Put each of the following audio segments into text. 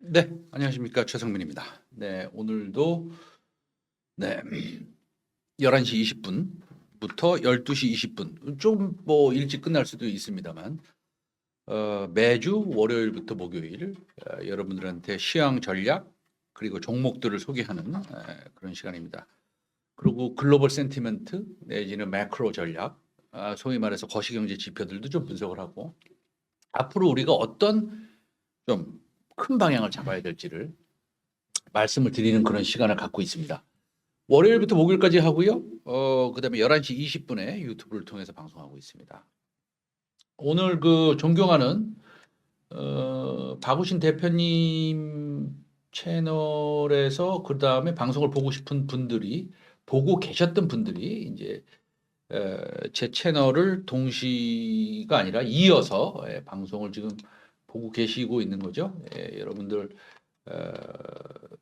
네, 안녕하십니까. 최성민입니다. 네, 오늘도 네, 11시 20분부터 12시 20분. 좀 뭐 일찍 끝날 수도 있습니다만 매주 월요일부터 목요일 여러분들한테 시황 전략 그리고 종목들을 소개하는 그런 시간입니다. 그리고 글로벌 센티멘트 내지는 매크로 전략, 소위 말해서 거시경제 지표들도 좀 분석을 하고 앞으로 우리가 어떤 좀 큰 방향을 잡아야 될지를 말씀을 드리는 그런 시간을 갖고 있습니다. 월요일부터 목요일까지 하고요. 그다음에 11시 20분에 유튜브를 통해서 방송하고 있습니다. 오늘 그 존경하는 박우신 대표님 채널에서 그다음에 방송을 보고 싶은 분들이 보고 계셨던 분들이 이제 제 채널을 동시가 아니라 이어서 방송을 지금 보고 계시고 있는 거죠. 여러분들 어,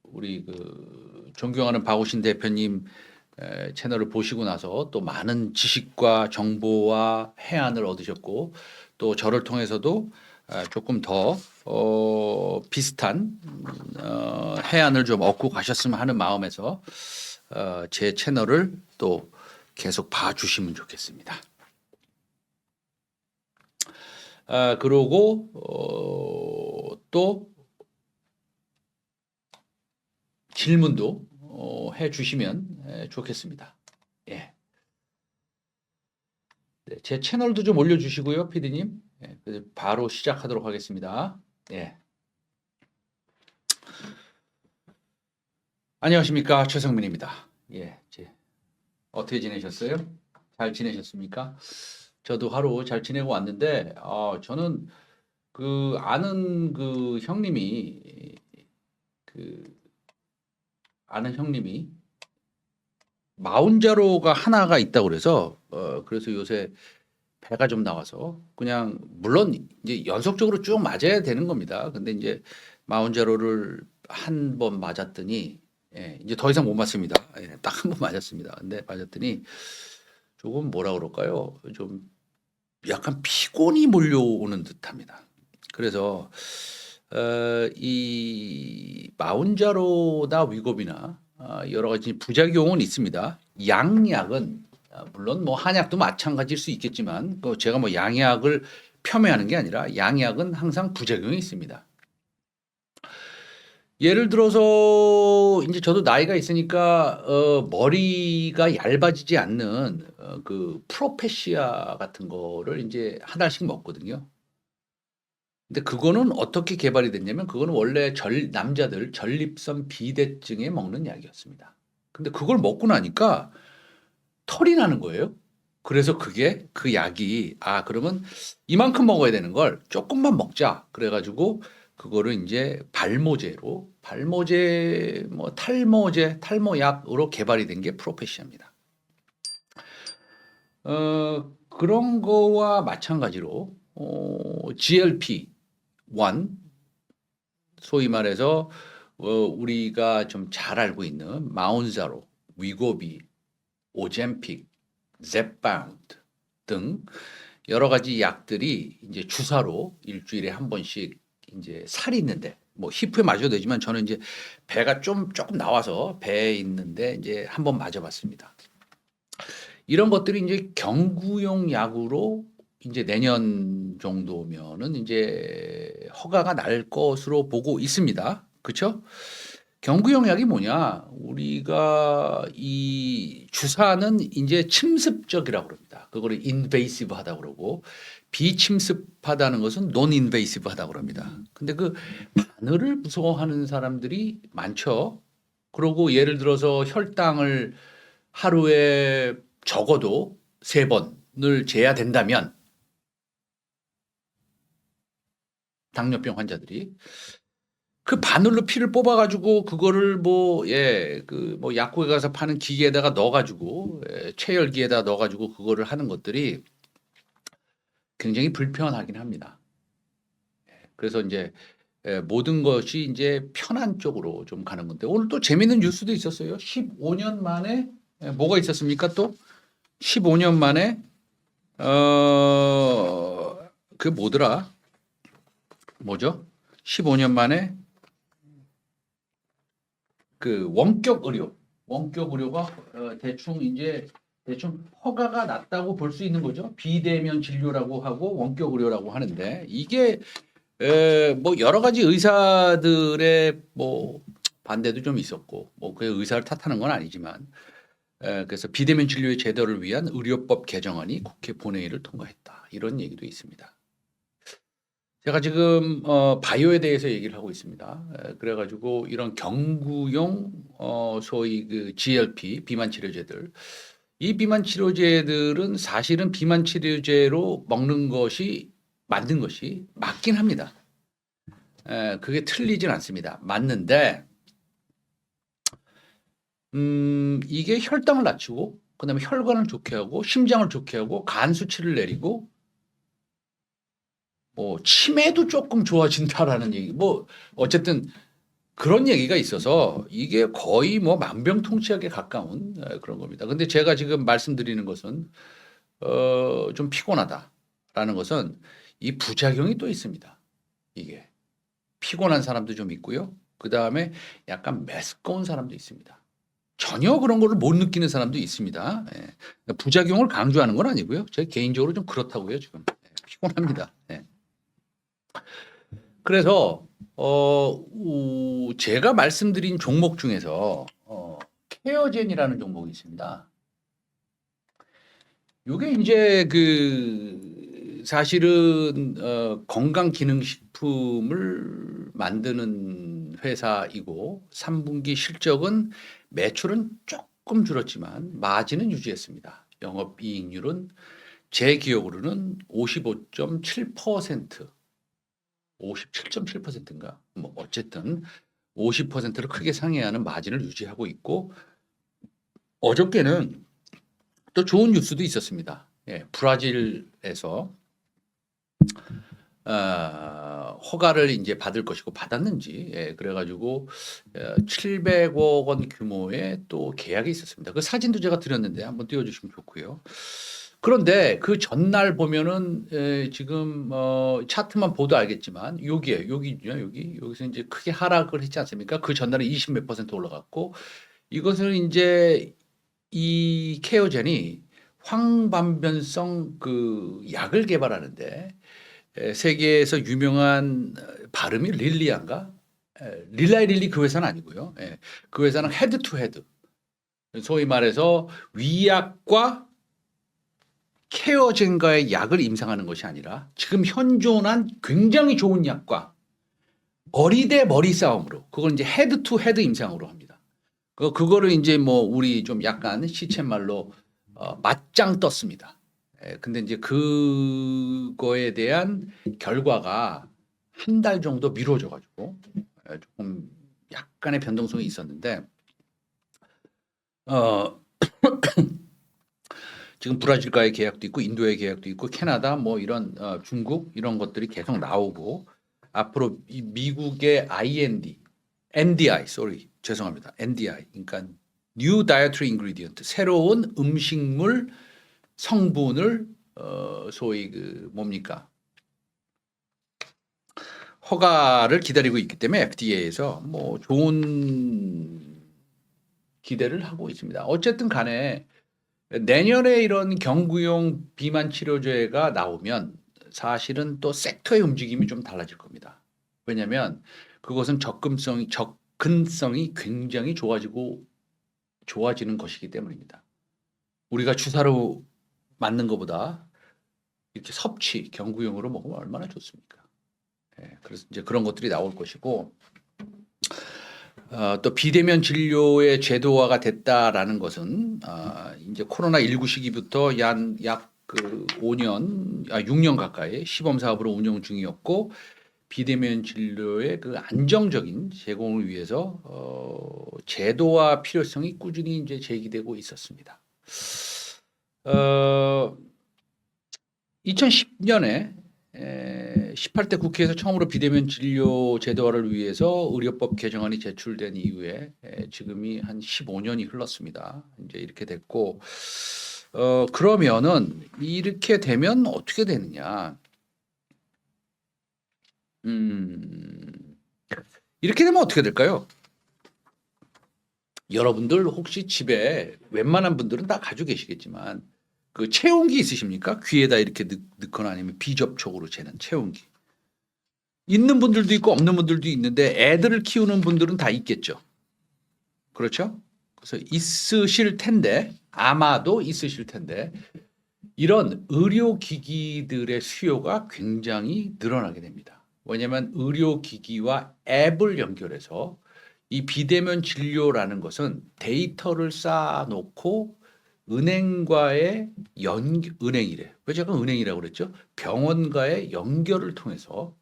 우리 그 존경하는 박우신 대표님 채널을 보시고 나서 또 많은 지식과 정보와 해안을 얻으셨고 또 저를 통해서도 조금 더 비슷한 해안을 좀 얻고 가셨으면 하는 마음에서 제 채널을 또 계속 봐주시면 좋겠습니다. 그러고 또 질문도 해주시면 좋겠습니다. 예. 네, 제 채널도 좀 올려주시고요, 피디님. 예, 바로 시작하도록 하겠습니다. 예. 안녕하십니까, 최성민입니다. 예, 어떻게 지내셨어요? 잘 지내셨습니까? 저도 하루 잘 지내고 왔는데, 저는 그 아는 그 아는 형님이 마운자로가 하나가 있다고 그래서 그래서 요새 배가 좀 나와서 그냥 물론 이제 연속적으로 쭉 맞아야 되는 겁니다. 근데 이제 마운자로를 한 번 맞았더니 이제 더 이상 못 맞습니다. 딱 한 번 맞았습니다. 근데 맞았더니 조금 뭐라 그럴까요? 좀 약간 피곤이 몰려오는 듯합니다. 그래서 이 마운자로나 위고비나 여러 가지 부작용은 있습니다. 양약은 물론 뭐 한약도 마찬가지일 수 있겠지만 제가 뭐 양약을 폄훼하는 게 아니라 양약은 항상 부작용이 있습니다. 예를 들어서 이제 저도 나이가 있으니까 머리가 얇아지지 않는 그 프로페시아 같은 거를 이제 한 알씩 먹거든요. 근데 그거는 어떻게 개발이 됐냐면 그거는 원래 남자들 전립선 비대증에 먹는 약이었습니다. 근데 그걸 먹고 나니까 털이 나는 거예요. 그래서 그게 그 약이 그러면 이만큼 먹어야 되는 걸 조금만 먹자. 그래가지고 그거를 이제 발모제 뭐 탈모약으로 개발이 된 게 프로페시아입니다. 그런 거와 마찬가지로 GLP-1 소위 말해서 우리가 좀 잘 알고 있는 마운자로, 위고비, 오젬픽, 젬파운드 등 여러 가지 약들이 이제 주사로 일주일에 한 번씩 이제 살이 있는데 뭐 히프에 맞아도 되지만 저는 이제 배가 조금 나와서 배에 있는데 이제 한번 맞아봤습니다. 이런 것들이 이제 경구용 약으로 이제 내년 정도면은 이제 허가가 날 것으로 보고 있습니다. 그렇죠? 경구용 약이 뭐냐? 우리가 이 주사는 이제 침습적이라고 그럽니다. 그거를 인베이시브 하다고 그러고 비침습하다는 것은 논 인베이시브 하다고 그럽니다. 근데 그 바늘을 무서워하는 사람들이 많죠. 그러고 예를 들어서 혈당을 하루에 적어도 3번을 재야 된다면 당뇨병 환자들이 그 바늘로 피를 뽑아가지고 그거를 그 약국에 가서 파는 기계에다가 넣어가지고 체열기에다 넣어가지고 그거를 하는 것들이 굉장히 불편하긴 합니다. 그래서 이제 모든 것이 이제 편한 쪽으로 좀 가는 건데 오늘 또 재밌는 뉴스도 있었어요. 15년 만에 뭐가 있었습니까? 또 15년 만에 그 뭐더라? 뭐죠? 15년 만에 그 원격 의료가 대충 허가가 났다고 볼 수 있는 거죠. 비대면 진료라고 하고 원격 의료라고 하는데 이게 뭐 여러 가지 의사들의 뭐 반대도 좀 있었고 뭐 그 의사를 탓하는 건 아니지만 그래서 비대면 진료의 제도를 위한 의료법 개정안이 국회 본회의를 통과했다. 이런 얘기도 있습니다. 제가 지금 바이오에 대해서 얘기를 하고 있습니다. 그래가지고 이런 경구용 소위 그 GLP 비만 치료제들 이 비만 치료제들은 사실은 비만 치료제로 먹는 것이 맞는 것이 맞긴 합니다. 그게 틀리진 않습니다. 맞는데 이게 혈당을 낮추고 그다음에 혈관을 좋게 하고 심장을 좋게 하고 간 수치를 내리고 뭐 치매도 조금 좋아진다라는 얘기. 뭐 어쨌든 그런 얘기가 있어서 이게 거의 뭐 만병통치약에 가까운 그런 겁니다. 근데 제가 지금 말씀드리는 것은 좀 피곤하다라는 것은 이 부작용이 또 있습니다. 이게 피곤한 사람도 좀 있고요. 그다음에 약간 메스꺼운 사람도 있습니다. 전혀 그런 거를 못 느끼는 사람도 있습니다. 예. 부작용을 강조하는 건 아니고요. 제 개인적으로 좀 그렇다고요. 지금 피곤합니다. 예. 그래서 제가 말씀드린 종목 중에서 케어젠이라는 종목이 있습니다. 이게 이제 그 사실은 건강기능식품을 만드는 회사이고 3분기 실적은 매출은 조금 줄었지만 마진은 유지했습니다. 영업이익률은 제 기억으로는 55.7%, 57.7%인가? 뭐 어쨌든 50%를 크게 상회하는 마진을 유지하고 있고 어저께는 또 좋은 뉴스도 있었습니다. 예, 브라질에서 허가를 이제 받을 것이고 받았는지 그래가지고 700억 원 규모의 또 계약이 있었습니다. 그 사진도 제가 드렸는데 한번 띄워주시면 좋고요. 그런데 그 전날 보면은 지금 차트만 보도 알겠지만 여기서 이제 크게 하락을 했지 않습니까? 그 전날에 20 몇 퍼센트 올라갔고 이것은 이제 이 케어젠이 황반변성 그 약을 개발하는데 세계에서 유명한 발음이 릴리안가? 릴라이 릴리 그 회사는 아니고요. 그 회사는 헤드 투 헤드. 소위 말해서 위약과 케어젠과의 약을 임상하는 것이 아니라 지금 현존한 굉장히 좋은 약과 머리 대 머리 싸움으로 그걸 이제 헤드 투 헤드 임상으로 합니다. 그거를 이제 뭐 우리 좀 약간 시쳇말로 맞짱 떴습니다. 근데 이제 그거에 대한 결과가 한 달 정도 미뤄져 가지고 조금 약간의 변동성이 있었는데 어 지금 브라질과의 계약도 있고 인도의 계약도 있고 캐나다 뭐 이런 중국 이런 것들이 계속 나오고 앞으로 이 미국의 NDI 죄송합니다. NDI 그러니까 New Dietary Ingredient 새로운 음식물 성분을 소위 그 뭡니까 허가를 기다리고 있기 때문에 FDA에서 뭐 좋은 기대를 하고 있습니다. 어쨌든 간에 내년에 이런 경구용 비만 치료제가 나오면 사실은 또 섹터의 움직임이 좀 달라질 겁니다. 왜냐하면 그것은 접근성이 굉장히 좋아지는 것이기 때문입니다. 우리가 주사로 맞는 것보다 이렇게 섭취 경구용으로 먹으면 얼마나 좋습니까? 그래서 이제 그런 것들이 나올 것이고 또 비대면 진료의 제도화가 됐다라는 것은 이제 코로나19 시기부터 약 그 6년 가까이 시범 사업으로 운영 중이었고 비대면 진료의 그 안정적인 제공을 위해서 제도화 필요성이 꾸준히 이제 제기되고 있었습니다. 2010년에 18대 국회에서 처음으로 비대면 진료 제도화를 위해서 의료법 개정안이 제출된 이후에 지금이 한 15년이 흘렀습니다. 이제 이렇게 됐고 그러면은 이렇게 되면 어떻게 되느냐? 이렇게 되면 어떻게 될까요? 여러분들 혹시 집에 웬만한 분들은 다 가지고 계시겠지만 그 체온기 있으십니까? 귀에다 이렇게 넣거나 아니면 비접촉으로 재는 체온기. 있는 분들도 있고 없는 분들도 있는데 애들을 키우는 분들은 다 있겠죠. 그렇죠? 그래서 있으실 텐데 아마도 있으실 텐데 이런 의료기기들의 수요가 굉장히 늘어나게 됩니다. 왜냐하면 의료기기와 앱을 연결해서 이 비대면 진료라는 것은 데이터를 쌓아놓고 은행과의 은행이래. 왜 제가 은행이라고 그랬죠? 병원과의 연결을 통해서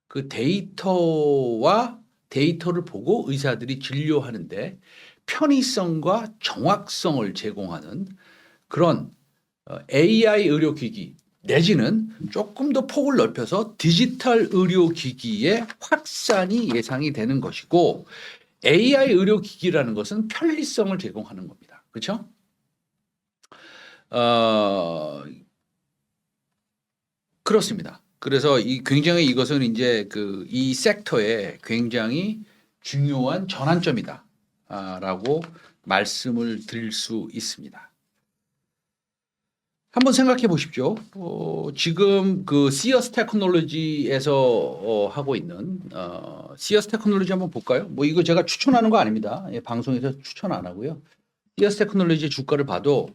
그 데이터를 보고 의사들이 진료하는데 편의성과 정확성을 제공하는 그런 AI 의료기기 내지는 조금 더 폭을 넓혀서 디지털 의료기기의 확산이 예상이 되는 것이고 AI 의료기기라는 것은 편리성을 제공하는 겁니다. 그렇죠? 그렇습니다. 그래서 굉장히 이것은 이제 이 섹터에 굉장히 중요한 전환점이다라고 말씀을 드릴 수 있습니다. 한번 생각해 보십시오. 지금 그 시어스 테크놀로지에서 하고 있는 시어스 테크놀로지 한번 볼까요? 뭐 이거 제가 추천하는 거 아닙니다. 예, 방송에서 추천 안 하고요. 시어스 테크놀로지 주가를 봐도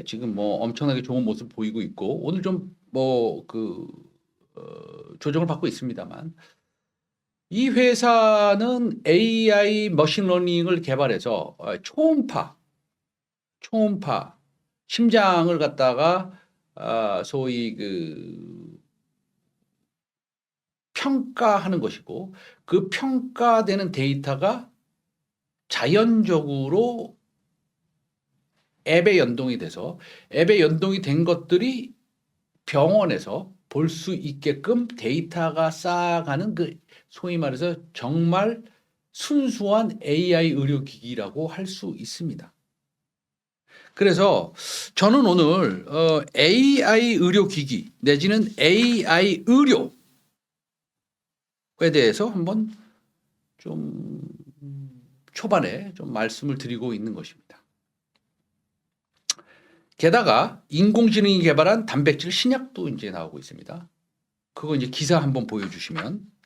지금 뭐 엄청나게 좋은 모습 보이고 있고 오늘 좀 조정을 받고 있습니다만 이 회사는 AI 머신러닝을 개발해서 초음파 심장을 갖다가 소위 평가하는 것이고 그 평가되는 데이터가 자연적으로 앱에 연동이 돼서 앱에 연동이 된 것들이 병원에서 볼 수 있게끔 데이터가 쌓아가는 소위 말해서 정말 순수한 AI 의료기기라고 할 수 있습니다. 그래서 저는 오늘 AI 의료기기 내지는 AI 의료에 대해서 한번 좀 초반에 좀 말씀을 드리고 있는 것입니다. 게다가 인공지능이 개발한 단백질 신약도 이제 나오고 있습니다. 그거 이제 기사 한번 보여주시면,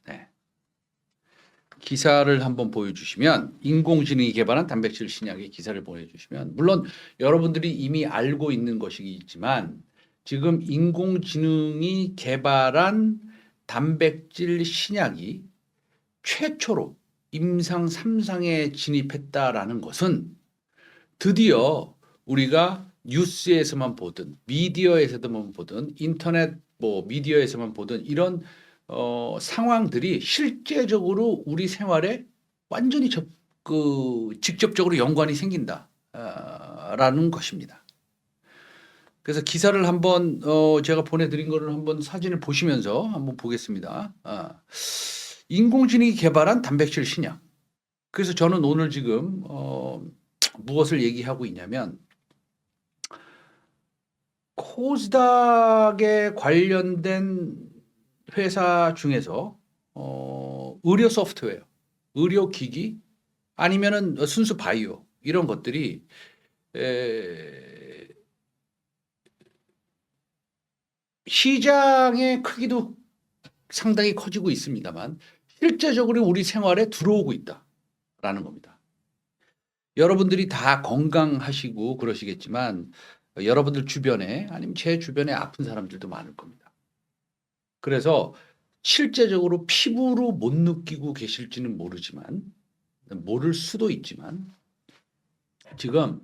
기사를 한번 보여주시면 인공지능이 개발한 단백질 신약의 기사를 보여주시면 물론 여러분들이 이미 알고 있는 것이지만 지금 인공지능이 개발한 단백질 신약이 최초로 임상 3상에 진입했다라는 것은 드디어 우리가 뉴스에서만 보든 미디어에서만 보든 인터넷 미디어에서만 보든 이런 상황들이 실제적으로 우리 생활에 완전히 직접적으로 연관이 생긴다라는 것입니다. 그래서 기사를 한번 제가 보내드린 거를 한번 사진을 보시면서 한번 보겠습니다. 인공지능이 개발한 단백질 신약. 그래서 저는 오늘 지금 무엇을 얘기하고 있냐면 코스닥에 관련된 회사 중에서 의료 소프트웨어, 의료 기기 아니면은 순수 바이오 이런 것들이 시장의 크기도 상당히 커지고 있습니다만 실제적으로 우리 생활에 들어오고 있다라는 겁니다. 여러분들이 다 건강하시고 그러시겠지만 여러분들 주변에 아니면 제 주변에 아픈 사람들도 많을 겁니다. 그래서 실제적으로 피부로 못 느끼고 계실지는 모를 수도 있지만 지금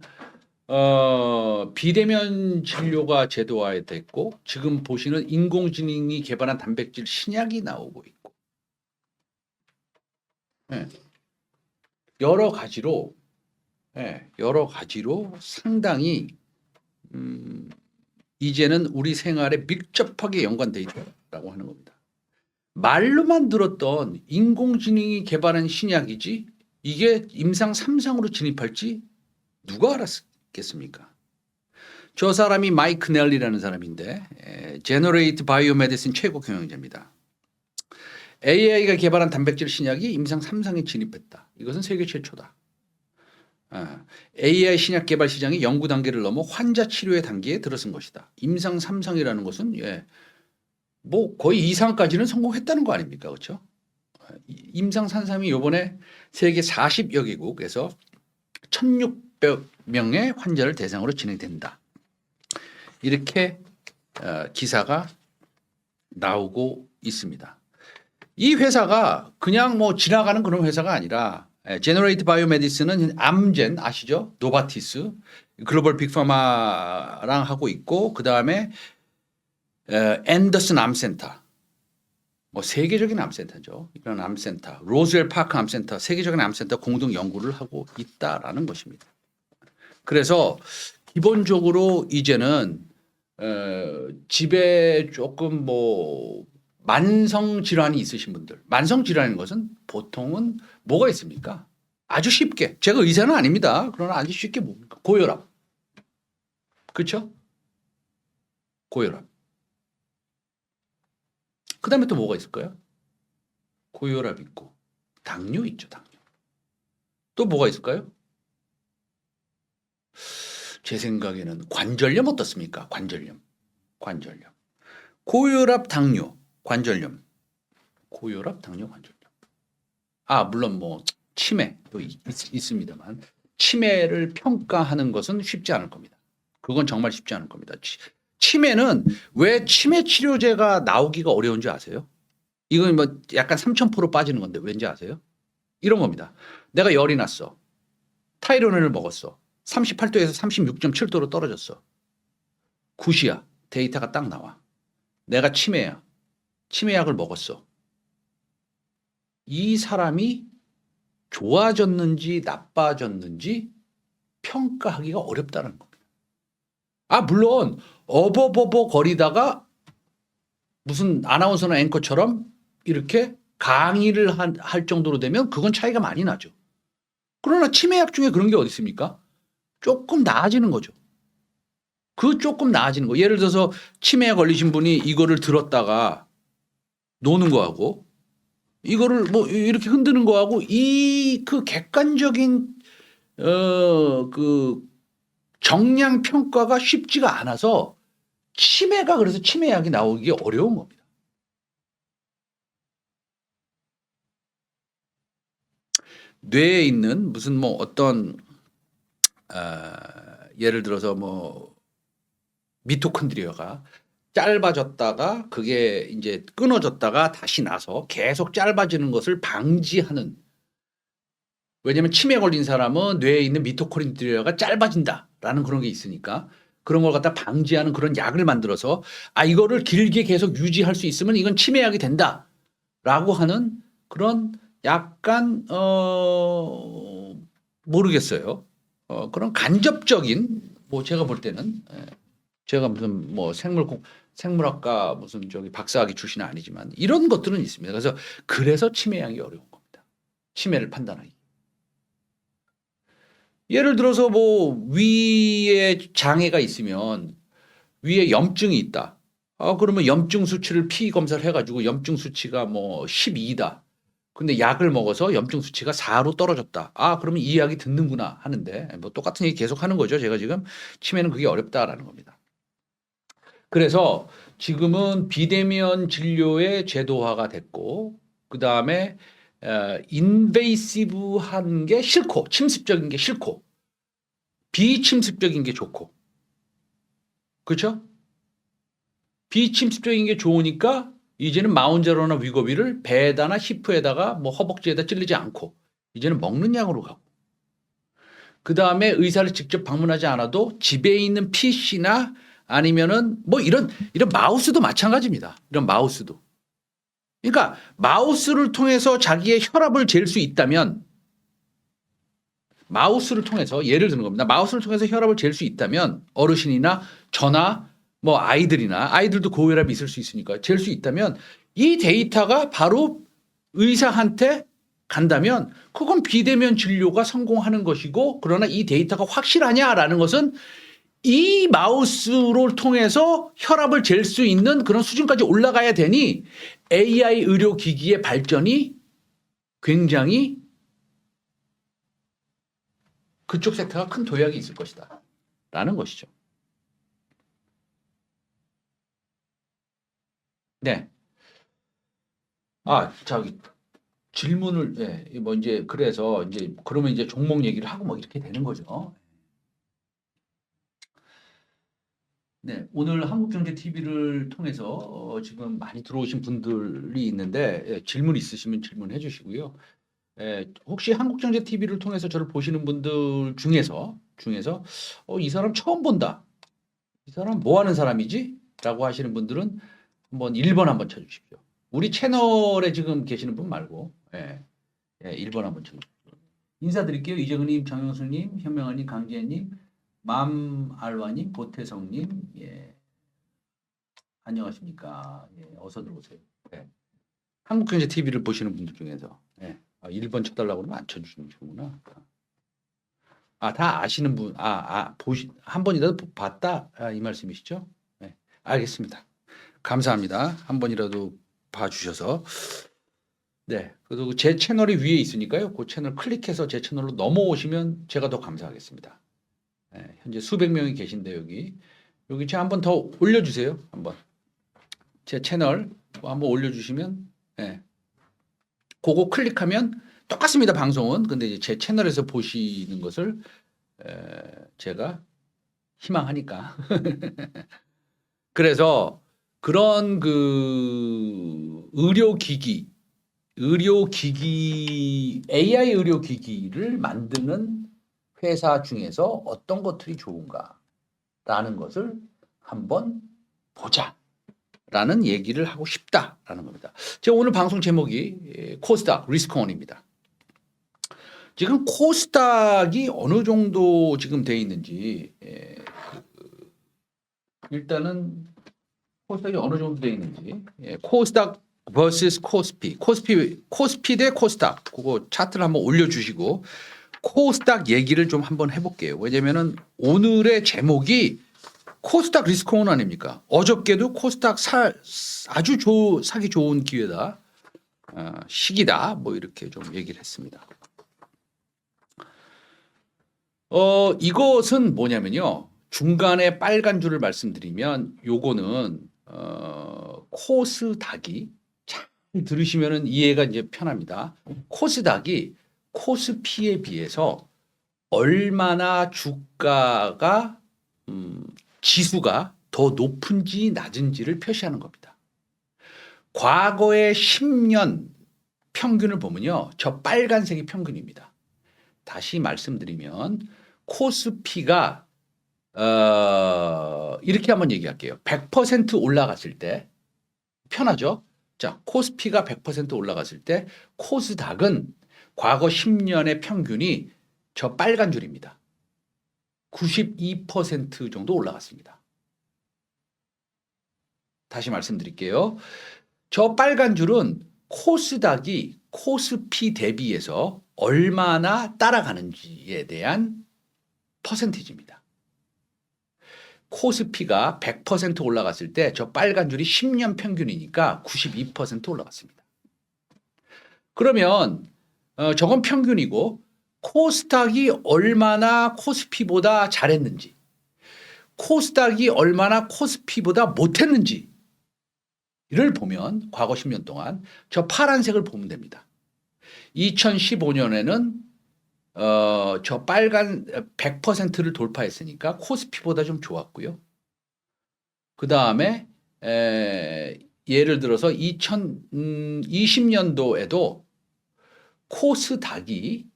비대면 진료가 제도화됐고 지금 보시는 인공지능이 개발한 단백질 신약이 나오고 있고 여러 가지로 상당히 이제는 우리 생활에 밀접하게 연관되어 있다고 하는 겁니다. 말로만 들었던 인공지능이 개발한 신약이지 이게 임상 3상으로 진입할지 누가 알았겠습니까? 저 사람이 마이크 넬리라는 사람인데 제너레이트 바이오메디신 최고 경영자입니다. AI가 개발한 단백질 신약이 임상 3상에 진입했다. 이것은 세계 최초다. AI 신약 개발 시장이 연구 단계를 넘어 환자 치료의 단계에 들어선 것이다. 임상 3상이라는 것은 뭐 거의 2상까지는 성공했다는 거 아닙니까? 그렇죠? 임상 3상이 요번에 세계 40여 개국에서 1,600명의 환자를 대상으로 진행된다. 이렇게 기사가 나오고 있습니다. 이 회사가 그냥 뭐 지나가는 그런 회사가 아니라 제너레이트 바이오메디슨은 암젠 아시죠? 노바티스 글로벌 빅파마랑 하고 있고 그다음에 앤더슨 암센터 뭐 세계적인 암센터죠. 이런 암센터 로즈웰 파크 암센터 세계적인 암센터 공동 연구를 하고 있다라는 것입니다. 그래서 기본적으로 이제는 집에 조금 뭐 만성 질환이 있으신 분들, 만성 질환인 것은 보통은 뭐가 있습니까? 아주 쉽게 제가 의사는 아닙니다. 그러나 아주 쉽게 뭡니까? 고혈압, 그렇죠? 고혈압. 그다음에 또 뭐가 있을까요? 고혈압 있고 당뇨 있죠, 당뇨. 또 뭐가 있을까요? 제 생각에는 관절염 어떻습니까? 관절염. 고혈압, 당뇨, 관절염. 고혈압, 당뇨, 관절염. 물론 뭐 치매도 있습니다만 치매를 평가하는 것은 쉽지 않을 겁니다. 그건 정말 쉽지 않을 겁니다. 치매는 왜 치매 치료제가 나오기가 어려운지 아세요? 이건 뭐 약간 3,000% 빠지는 건데 왠지 아세요? 이런 겁니다. 내가 열이 났어. 타이레놀을 먹었어. 38도에서 36.7도로 떨어졌어. 굿이야. 데이터가 딱 나와. 내가 치매야. 치매약을 먹었어. 이 사람이 좋아졌는지 나빠졌는지 평가하기가 어렵다는 겁니다. 물론 어버버버 거리다가 무슨 아나운서나 앵커처럼 이렇게 강의를 할 정도로 되면 그건 차이가 많이 나죠. 그러나 치매약 중에 그런 게 어디 있습니까? 조금 나아지는 거죠. 그 조금 나아지는 거. 예를 들어서 치매에 걸리신 분이 이거를 들었다가 노는 거하고 이거를 뭐 이렇게 흔드는 거하고 그 객관적인 그 정량 평가가 쉽지가 않아서 치매가 그래서 치매약이 나오기 어려운 겁니다. 뇌에 있는 무슨 뭐 어떤 예를 들어서 뭐 미토콘드리아가 짧아졌다가 그게 이제 끊어졌다가 다시 나서 계속 짧아지는 것을 방지하는, 왜냐하면 치매 걸린 사람은 뇌에 있는 미토콘드리아가 짧아진다라는 그런 게 있으니까 그런 걸 갖다 방지하는 그런 약을 만들어서 이거를 길게 계속 유지할 수 있으면 이건 치매약이 된다라고 하는 그런 약간 모르겠어요. 그런 간접적인 뭐 제가 볼 때는 제가 무슨 뭐 생물학과 무슨 저기 박사학위 출신은 아니지만 이런 것들은 있습니다. 그래서 치매약이 어려운 겁니다. 치매를 판단하기. 예를 들어서 뭐 위에 장애가 있으면 위에 염증이 있다. 그러면 염증 수치를 피 검사를 해가지고 염증 수치가 뭐 12다. 근데 약을 먹어서 염증 수치가 4로 떨어졌다. 그러면 이 약이 듣는구나 하는데 뭐 똑같은 얘기 계속 하는 거죠. 제가 지금 치매는 그게 어렵다라는 겁니다. 그래서 지금은 비대면 진료의 제도화가 됐고 그다음에 인베이시브한 게 싫고 침습적인 게 싫고 비침습적인 게 좋고, 그렇죠? 비침습적인 게 좋으니까 이제는 마운자로나 위고비를 배에다나 히프에다가 뭐 허벅지에다 찔리지 않고 이제는 먹는 약으로 가고, 그 다음에 의사를 직접 방문하지 않아도 집에 있는 PC나 아니면은 뭐 이런 마우스도 마찬가지입니다. 이런 마우스도. 그러니까 마우스를 통해서 자기의 혈압을 잴 수 있다면, 마우스를 통해서 예를 드는 겁니다. 마우스를 통해서 혈압을 잴 수 있다면 어르신이나 저나 뭐 아이들도 고혈압이 있을 수 있으니까 잴 수 있다면 이 데이터가 바로 의사한테 간다면 그건 비대면 진료가 성공하는 것이고, 그러나 이 데이터가 확실하냐라는 것은 이 마우스를 통해서 혈압을 잴 수 있는 그런 수준까지 올라가야 되니 AI 의료기기의 발전이 굉장히 그쪽 섹터가 큰 도약이 있을 것이다. 라는 것이죠. 네. 저기 질문을 뭐 이제 그래서 이제 그러면 이제 종목 얘기를 하고 뭐 이렇게 되는 거죠. 네, 오늘 한국경제TV를 통해서 지금 많이 들어오신 분들이 있는데 질문 있으시면 질문해 주시고요. 혹시 한국경제TV를 통해서 저를 보시는 분들 중에서 이 사람 처음 본다. 이 사람 뭐 하는 사람이지? 라고 하시는 분들은 한번 1번 한번 쳐주십시오. 우리 채널에 지금 계시는 분 말고 1번 한번 쳐주십시오. 인사드릴게요. 이정은님, 정영수님, 현명아님, 강지혜님, 맘알와님, 보태성님, 안녕하십니까. 어서 들어오세요. 한국경제TV를 보시는 분들 중에서 1번 쳐달라고 그러면 안 쳐주시는구나. 다 아시는 분, 한 번이라도 봤다 이 말씀이시죠? 네, 알겠습니다. 감사합니다. 한 번이라도 봐주셔서. 네, 그리고 제 채널이 위에 있으니까요. 그 채널 클릭해서 제 채널로 넘어오시면 제가 더 감사하겠습니다. 현재 수백 명이 계신데 여기 제가 한번 더 올려주세요. 한번 제 채널 한번 올려주시면 그거 클릭하면 똑같습니다. 방송은. 근데 이제 제 채널에서 보시는 것을 제가 희망하니까. 그래서 그런 그 AI 의료기기를 만드는 회사 중에서 어떤 것들이 좋은가라는 것을 한번 보자라는 얘기를 하고 싶다라는 겁니다. 제가 오늘 방송 제목이 코스닥 리스크온입니다. 지금 코스닥이 어느 정도 지금 돼 있는지 일단은 코스닥이 어느 정도 돼 있는지 코스닥 vs 코스피 대 코스닥 그거 차트를 한번 올려주시고 코스닥 얘기를 좀 한번 해볼게요. 왜냐면은 오늘의 제목이 코스닥 리스크온 아닙니까? 어저께도 코스닥 아주 사기 좋은 기회다, 시기다, 뭐 이렇게 좀 얘기를 했습니다. 이것은 뭐냐면요. 중간에 빨간 줄을 말씀드리면 요거는 코스닥이 잘 들으시면은 이해가 이제 편합니다. 코스닥이 코스피에 비해서 얼마나 주가가 지수가 더 높은지 낮은지를 표시하는 겁니다. 과거의 10년 평균을 보면요. 저 빨간색이 평균입니다. 다시 말씀드리면 코스피가 이렇게 한번 얘기할게요. 100% 올라갔을 때 편하죠? 자, 코스피가 100% 올라갔을 때 코스닥은 과거 10년의 평균이 저 빨간 줄입니다. 92% 정도 올라갔습니다. 다시 말씀드릴게요. 저 빨간 줄은 코스닥이 코스피 대비해서 얼마나 따라가는지에 대한 퍼센티지입니다. 코스피가 100% 올라갔을 때 저 빨간 줄이 10년 평균이니까 92% 올라갔습니다. 그러면 저건 평균이고 코스닥이 얼마나 코스피보다 잘했는지, 코스닥이 얼마나 코스피보다 못했는지를 보면 과거 10년 동안 저 파란색을 보면 됩니다. 2015년에는 저 빨간 100%를 돌파했으니까 코스피보다 좀 좋았고요. 그 다음에 예를 들어서 2020년도에도 코스닥이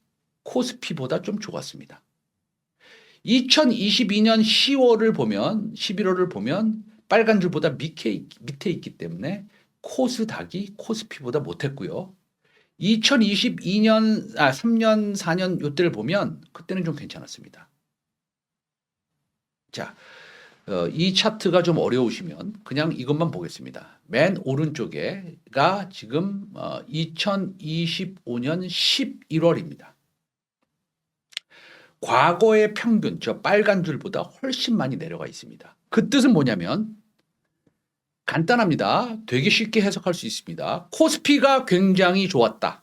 코스피보다 좀 좋았습니다. 2022년 10월을 보면 11월을 보면 빨간 줄보다 밑에 있기 때문에 코스닥이 코스피보다 못했고요. 2022년 3년 4년 요때를 보면 그때는 좀 괜찮았습니다. 자, 이 차트가 좀 어려우시면 그냥 이것만 보겠습니다. 맨 오른쪽에가 지금 2025년 11월입니다. 과거의 평균, 저 빨간 줄보다 훨씬 많이 내려가 있습니다. 그 뜻은 뭐냐면 간단합니다. 되게 쉽게 해석할 수 있습니다. 코스피가 굉장히 좋았다.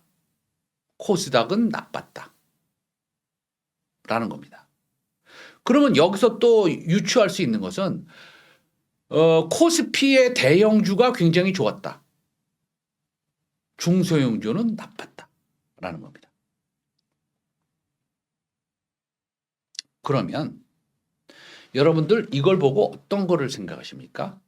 코스닥은 나빴다. 라는 겁니다. 그러면 여기서 또 유추할 수 있는 것은 코스피의 대형주가 굉장히 좋았다. 중소형주는 나빴다라는 겁니다. 그러면 여러분들 이걸 보고 어떤 거를 생각하십니까?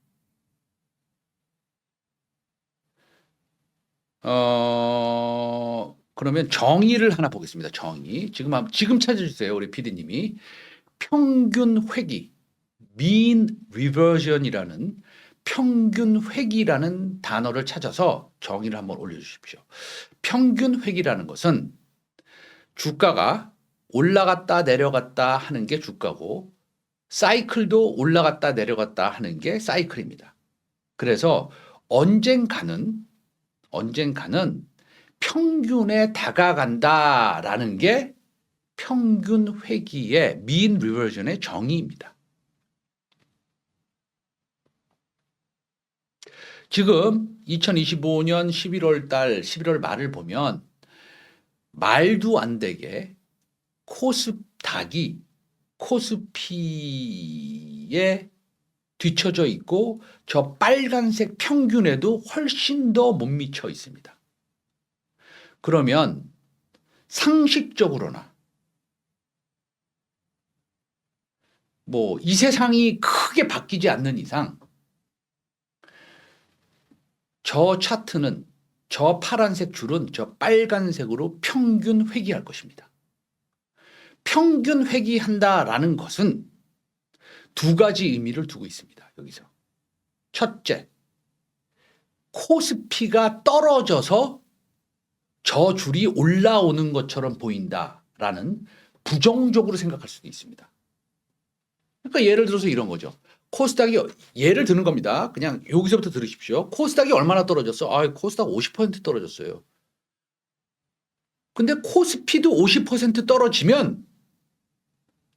그러면 정의를 하나 보겠습니다. 정의. 지금 찾아주세요. 우리 PD님이. 평균 회귀, mean reversion이라는 평균 회귀라는 단어를 찾아서 정의를 한번 올려주십시오. 평균 회귀라는 것은 주가가 올라갔다 내려갔다 하는 게 주가고 사이클도 올라갔다 내려갔다 하는 게 사이클입니다. 그래서 언젠가는 평균에 다가간다라는 게 평균 회귀의 mean reversion의 정의입니다. 지금 2025년 11월 말을 보면 말도 안 되게 코스닥이 코스피에 뒤처져 있고 저 빨간색 평균에도 훨씬 더 못 미쳐 있습니다. 그러면 상식적으로나 이 세상이 크게 바뀌지 않는 이상 저 차트는 저 파란색 줄은 저 빨간색으로 평균 회귀할 것입니다. 평균 회귀한다라는 것은 두 가지 의미를 두고 있습니다. 여기서. 첫째, 코스피가 떨어져서 저 줄이 올라오는 것처럼 보인다라는 부정적으로 생각할 수도 있습니다. 그러니까 예를 들어서 이런 거죠. 코스닥이 예를 드는 겁니다. 그냥 여기서부터 들으십시오. 코스닥이 얼마나 떨어졌어? 코스닥 50% 떨어졌어요. 근데 코스피도 50% 떨어지면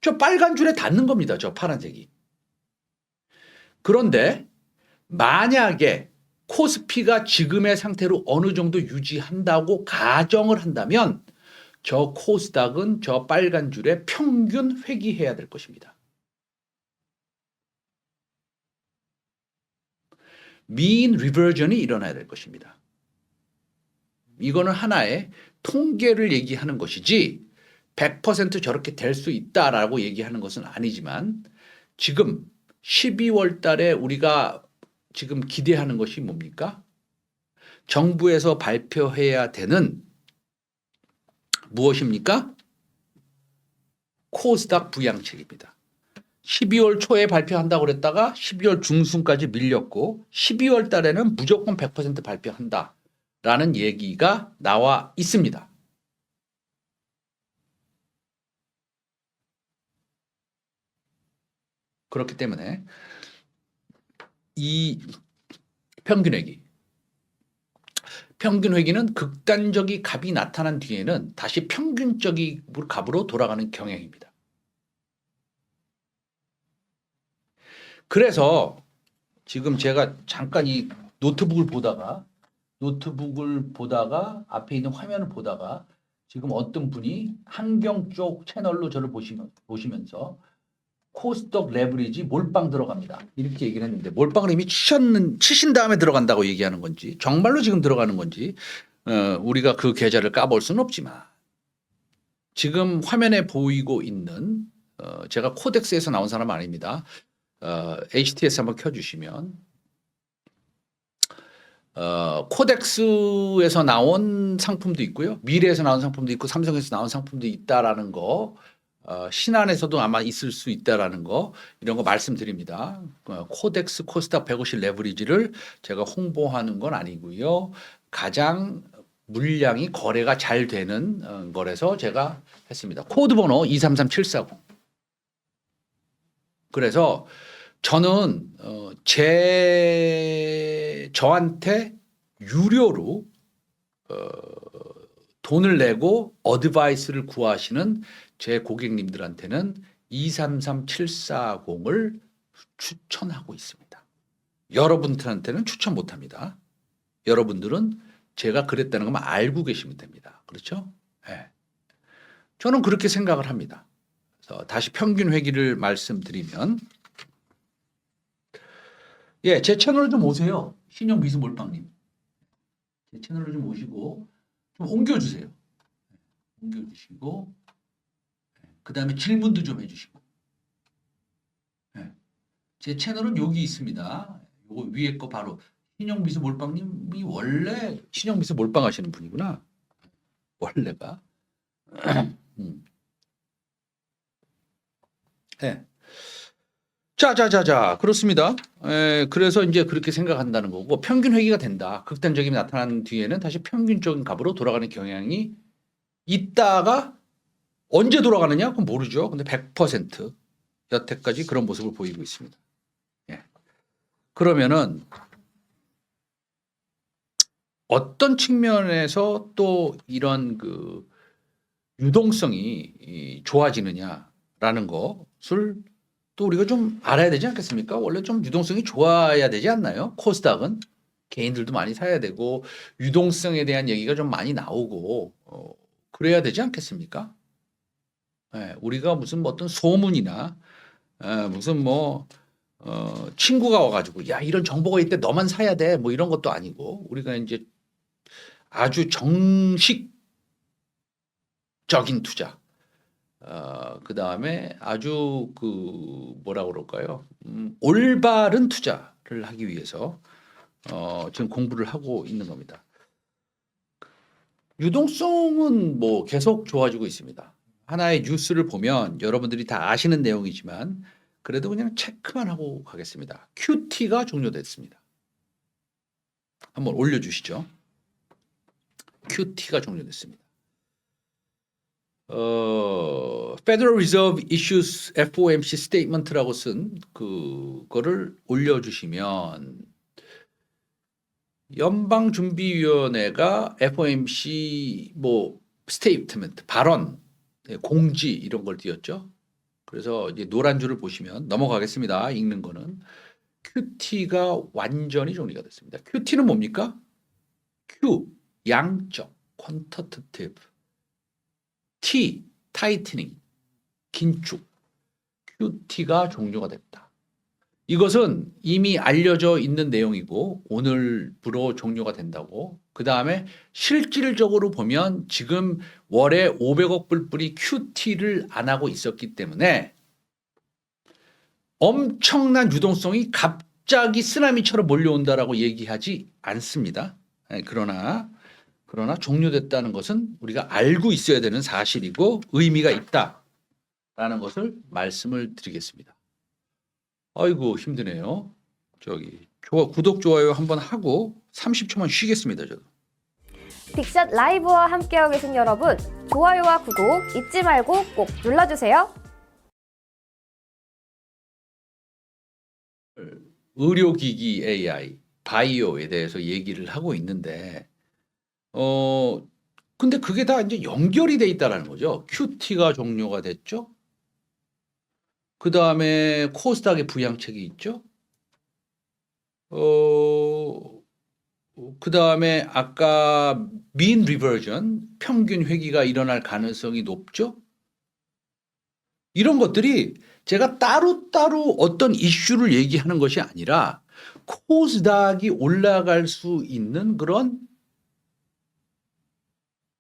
저 빨간 줄에 닿는 겁니다. 저 파란색이. 그런데 만약에 코스피가 지금의 상태로 어느 정도 유지한다고 가정을 한다면 저 코스닥은 저 빨간 줄에 평균 회귀해야 될 것입니다. mean reversion이 일어나야 될 것입니다. 이거는 하나의 통계를 얘기하는 것이지 100% 저렇게 될 수 있다라고 얘기하는 것은 아니지만 지금 12월 달에 우리가 지금 기대하는 것이 뭡니까? 정부에서 발표해야 되는 무엇입니까? 코스닥 부양책입니다. 12월 초에 발표한다고 그랬다가 12월 중순까지 밀렸고 12월 달에는 무조건 100% 발표한다라는 얘기가 나와 있습니다. 그렇기 때문에 이 평균 회귀는 극단적인 값이 나타난 뒤에는 다시 평균적인 값으로 돌아가는 경향입니다. 그래서 지금 제가 잠깐 이 노트북을 보다가 앞에 있는 화면을 보다가 지금 어떤 분이 환경 쪽 채널로 저를 보시면서 코스닥 레버리지 몰빵 들어갑니다. 이렇게 얘기를 했는데 몰빵을 이미 치신 다음에 들어간다고 얘기하는 건지 정말로 지금 들어가는 건지 우리가 그 계좌를 까볼 수는 없지만 지금 화면에 보이고 있는 제가 코덱스에서 나온 사람 아닙니다. HTS 한번 켜주시면 코덱스에서 나온 상품도 있고요. 미래에서 나온 상품도 있고 삼성에서 나온 상품도 있다라는 거 신한에서도 아마 있을 수 있다라는 거 이런 거 말씀드립니다. 코덱스 코스닥 150 레버리지를 제가 홍보하는 건 아니고요. 가장 물량이 거래가 잘 되는 거라서 제가 했습니다. 코드 번호 233740. 그래서 저는 저한테 유료로 돈을 내고 어드바이스를 구하시는 제 고객님들한테는 233740을 추천하고 있습니다. 여러분들한테는 추천 못합니다. 여러분들은 제가 그랬다는 것만 알고 계시면 됩니다. 그렇죠? 네. 저는 그렇게 생각을 합니다. 그래서 다시 평균 회기를 말씀드리면, 예, 제 채널 좀 오세요. 신영 미수 몰빵님. 제 채널로 좀 오시고 좀 옮겨주세요. 옮겨주시고, 그 다음에 질문도 좀 해주시고. 예. 제 채널은 여기 있습니다. 요거 위에 거 바로 신영 미수 몰빵님이 원래 신영 미수 몰빵 하시는 분이구나. 원래가. 음. 네. 자. 그렇습니다. 그래서 이제 그렇게 생각한다는 거고, 평균 회귀가 된다. 극단적이 나타난 뒤에는 다시 평균적인 값으로 돌아가는 경향이 있다가 언제 돌아가느냐? 그건 모르죠. 근데 100% 여태까지 그런 모습을 보이고 있습니다. 예. 그러면은 어떤 측면에서 또 이런 그 유동성이 좋아지느냐라는 것을 또 우리가 좀 알아야 되지 않겠습니까? 원래 좀 유동성이 좋아야 되지 않나요? 코스닥은 개인들도 많이 사야 되고 유동성에 대한 얘기가 좀 많이 나오고 그래야 되지 않겠습니까? 예, 우리가 무슨 뭐 어떤 소문이나 무슨 뭐 친구가 와가지고 야 이런 정보가 있대 너만 사야 돼 뭐 이런 것도 아니고 우리가 이제 아주 정식적인 투자 그 다음에 아주 그 뭐라 그럴까요? 올바른 투자를 하기 위해서 지금 공부를 하고 있는 겁니다. 유동성은 뭐 계속 좋아지고 있습니다. 하나의 뉴스를 보면 여러분들이 다 아시는 내용이지만 그래도 그냥 체크만 하고 가겠습니다. QT가 종료됐습니다. 한번 올려주시죠. QT가 종료됐습니다. Federal Reserve Issues FOMC Statement라고 쓴 그거를 올려주시면 연방준비위원회가 FOMC 뭐 스테이트먼트 발언 공지 이런 걸 띄웠죠. 그래서 이제 노란 줄을 보시면 넘어가겠습니다. 읽는 거는 QT가 완전히 정리가 됐습니다. QT는 뭡니까? Q 양적 quantitative T 타이트닝 긴축 QT가 종료가 됐다. 이것은 이미 알려져 있는 내용이고 오늘부로 종료가 된다고. 그 다음에 실질적으로 보면 지금 월에 500억 불뿐이 QT를 안 하고 있었기 때문에 엄청난 유동성이 갑자기 쓰나미처럼 몰려온다라고 얘기하지 않습니다. 그러나 종료됐다는 것은 우리가 알고 있어야 되는 사실이고 의미가 있다라는 것을 말씀을 드리겠습니다. 아이고 힘드네요. 구독 좋아요 한번 하고 30초만 쉬겠습니다. 저도. 빅샷 라이브와 함께하고 계신 여러분, 좋아요와 구독 잊지 말고 꼭 눌러주세요. 의료기기 AI, 바이오에 대해서 얘기를 하고 있는데 근데 그게 다 이제 연결이 돼 있다라는 거죠. QT가 종료가 됐죠. 그 다음에 코스닥의 부양책이 있죠. 그 다음에 아까 mean reversion, 평균 회귀가 일어날 가능성이 높죠. 이런 것들이 제가 따로따로 어떤 이슈를 얘기하는 것이 아니라 코스닥이 올라갈 수 있는 그런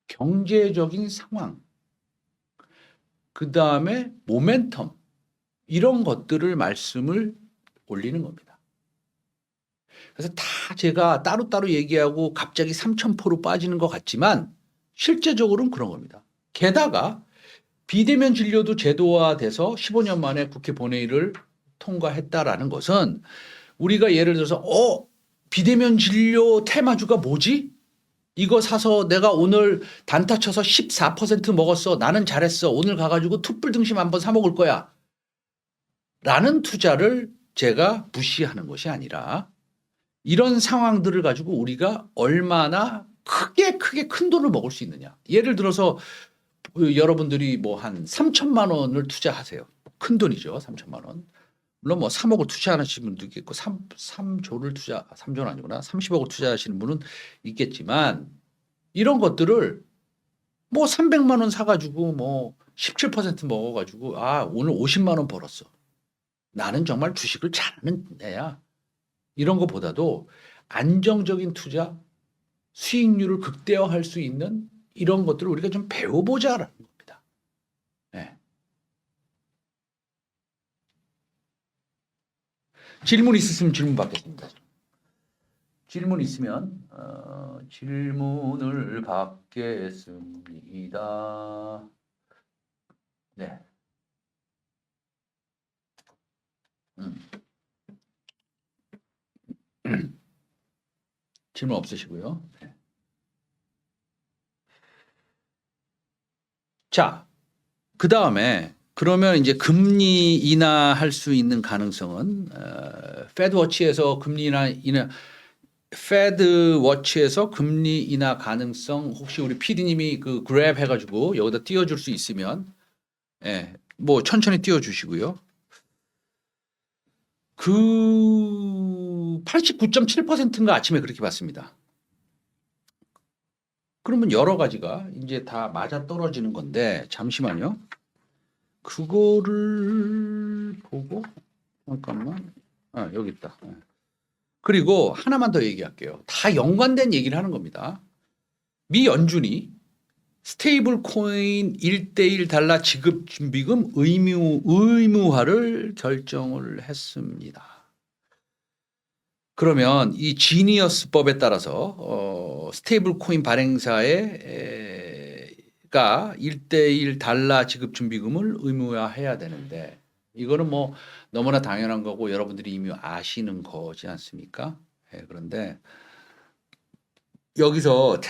경제적인 상황, 그 다음에 모멘텀 이런 것들을 말씀을 올리는 겁니다. 그래서 다 제가 따로따로 얘기하고 갑자기 3,000%로 빠지는 것 같지만 실제적으로는 그런 겁니다. 게다가 비대면 진료도 제도화돼서 15년 만에 국회 본회의를 통과했다라는 것은 우리가 예를 들어서 비대면 진료 테마주가 뭐지? 이거 사서 내가 오늘 단타 쳐서 14% 먹었어. 나는 잘했어. 오늘 가가지고 툭불 등심 한번 사 먹을 거야. 라는 투자를 제가 무시하는 것이 아니라 이런 상황들을 가지고 우리가 얼마나 크게 큰 돈을 먹을 수 있느냐. 예를 들어서 여러분들이 뭐 한 3천만 원을 투자하세요. 큰 돈이죠. 3천만 원. 물론 뭐 3억을 투자하시는 분도 있겠고 3조는 아니구나. 30억을 투자하시는 분은 있겠지만 이런 것들을 뭐 300만 원 사가지고 뭐 17% 먹어가지고 아 오늘 50만 원 벌었어. 나는 정말 주식을 잘하는 애야. 이런 것보다도 안정적인 투자, 수익률을 극대화할 수 있는 이런 것들을 우리가 좀 배워보자라는 겁니다. 네. 질문 있으시면 질문 받겠습니다. 질문 있으면 질문을 받겠습니다. 네. 질문 없으시고요. 네. 자, 그 다음에 그러면 이제 금리 인하할 수 있는 가능성은 패드워치에서 패드워치에서 금리 인하 가능성 혹시 우리 PD님이 그 그래프 해가지고 여기다 띄워줄 수 있으면 예, 뭐 천천히 띄워주시고요. 그 89.7%인가 아침에 그렇게 봤습니다. 그러면 여러 가지가 이제 다 맞아 떨어지는 건데 잠시만요. 그거를 보고 잠깐만. 아, 여기 있다. 그리고 하나만 더 얘기할게요. 다 연관된 얘기를 하는 겁니다. 미 연준이 스테이블 코인 1대1 달러 지급 준비금 의무화를 결정을 했습니다. 그러면 이 지니어스법에 따라서 스테이블 코인 발행사가 1대1 달러 지급 준비금을 의무화해야 되는데 이거는 뭐 너무나 당연한 거고 여러분들이 이미 아시는 거지 않습니까? 예, 그런데 여기서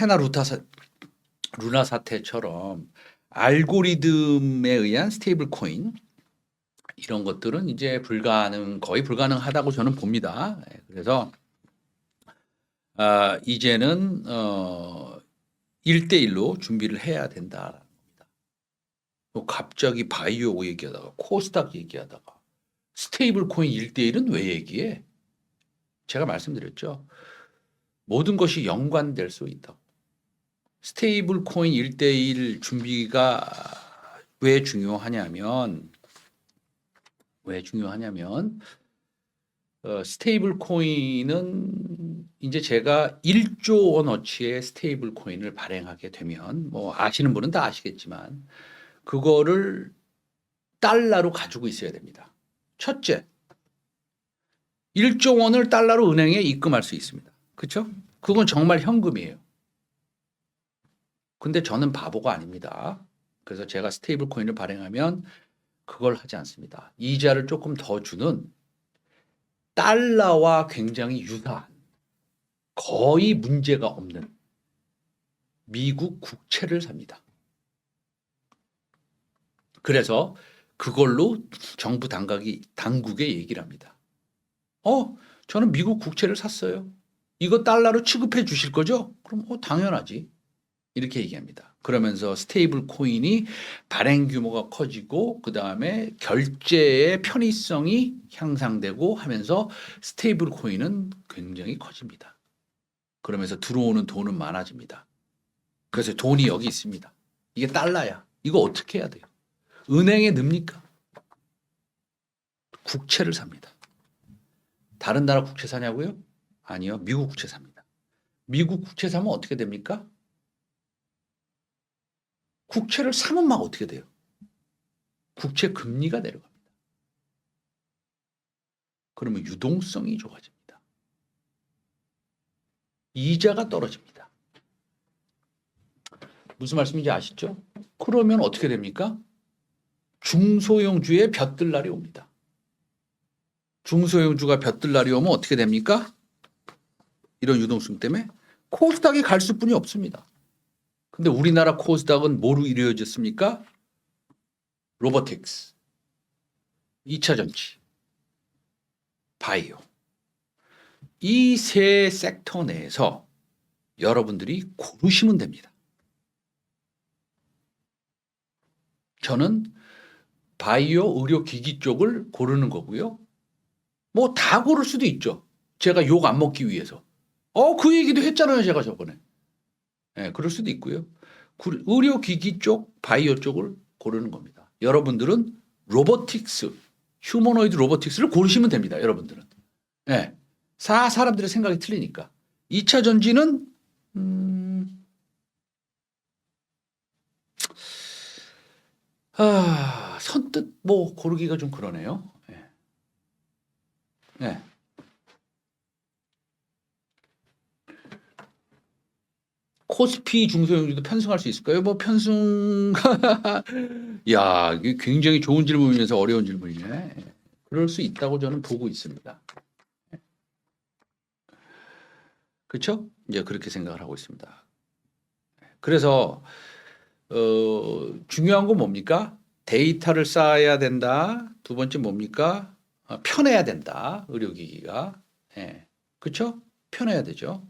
루나 사태처럼 알고리즘에 의한 스테이블 코인 이런 것들은 이제 거의 불가능하다고 저는 봅니다. 예, 그래서 이제는 1대1로 준비를 해야 된다라는 겁니다. 또 갑자기 바이오 얘기하다가 코스닥 얘기하다가 스테이블 코인 1대1은 왜 얘기해? 제가 말씀드렸죠. 모든 것이 연관될 수 있다고. 스테이블 코인 1대1 준비가 왜 중요하냐면 스테이블 코인은 이제 제가 1조 원어치의 스테이블 코인을 발행하게 되면 뭐 아시는 분은 다 아시겠지만 그거를 달러로 가지고 있어야 됩니다. 첫째, 1조 원을 달러로 은행에 입금할 수 있습니다. 그렇죠? 그건 정말 현금이에요. 근데 저는 바보가 아닙니다. 그래서 제가 스테이블 코인을 발행하면 그걸 하지 않습니다. 이자를 조금 더 주는 달러와 굉장히 유사한 거의 문제가 없는 미국 국채를 삽니다. 그래서 그걸로 정부 당국에 얘기를 합니다. 저는 미국 국채를 샀어요. 이거 달러로 취급해 주실 거죠? 그럼 당연하지. 이렇게 얘기합니다. 그러면서 스테이블 코인이 발행 규모가 커지고 그 다음에 결제의 편의성이 향상되고 하면서 스테이블 코인은 굉장히 커집니다. 그러면서 들어오는 돈은 많아집니다. 그래서 돈이 여기 있습니다. 이게 달러야. 이거 어떻게 해야 돼요? 은행에 넣습니까? 국채를 삽니다. 다른 나라 국채 사냐고요? 아니요. 미국 국채 삽니다. 미국 국채 사면 어떻게 됩니까? 국채를 사면 막 어떻게 돼요? 국채 금리가 내려갑니다. 그러면 유동성이 좋아집니다. 이자가 떨어집니다. 무슨 말씀인지 아시죠? 그러면 어떻게 됩니까? 중소형주에 볕들 날이 옵니다. 중소형주가 볕들 날이 오면 어떻게 됩니까? 이런 유동성 때문에 코스닥이 갈 수뿐이 없습니다. 근데 우리나라 코스닥은 뭐로 이루어졌습니까? 로보틱스, 2차 전지, 바이오. 이 세 섹터 내에서 여러분들이 고르시면 됩니다. 저는 바이오 의료기기 쪽을 고르는 거고요. 뭐 다 고를 수도 있죠. 제가 욕 안 먹기 위해서. 그 얘기도 했잖아요. 제가 저번에. 네, 그럴 수도 있고요. 의료기기 쪽, 바이오 쪽을 고르는 겁니다. 여러분들은 로보틱스, 휴머노이드 로보틱스를 고르시면 됩니다. 여러분들은. 네. 사람들의 생각이 틀리니까. 2차 전지는 선뜻 뭐 고르기가 좀 그러네요. 네. 네. 코스피 중소형주도 편승할 수 있을까요? 뭐 편승 야, 이게 굉장히 좋은 질문이면서 어려운 질문이네. 그럴 수 있다고 저는 보고 있습니다. 그렇죠? 이제 그렇게 생각을 하고 있습니다. 그래서 중요한 건 뭡니까? 데이터를 쌓아야 된다. 두 번째 뭡니까? 편해야 된다. 의료기기가. 예. 그렇죠? 편해야 되죠.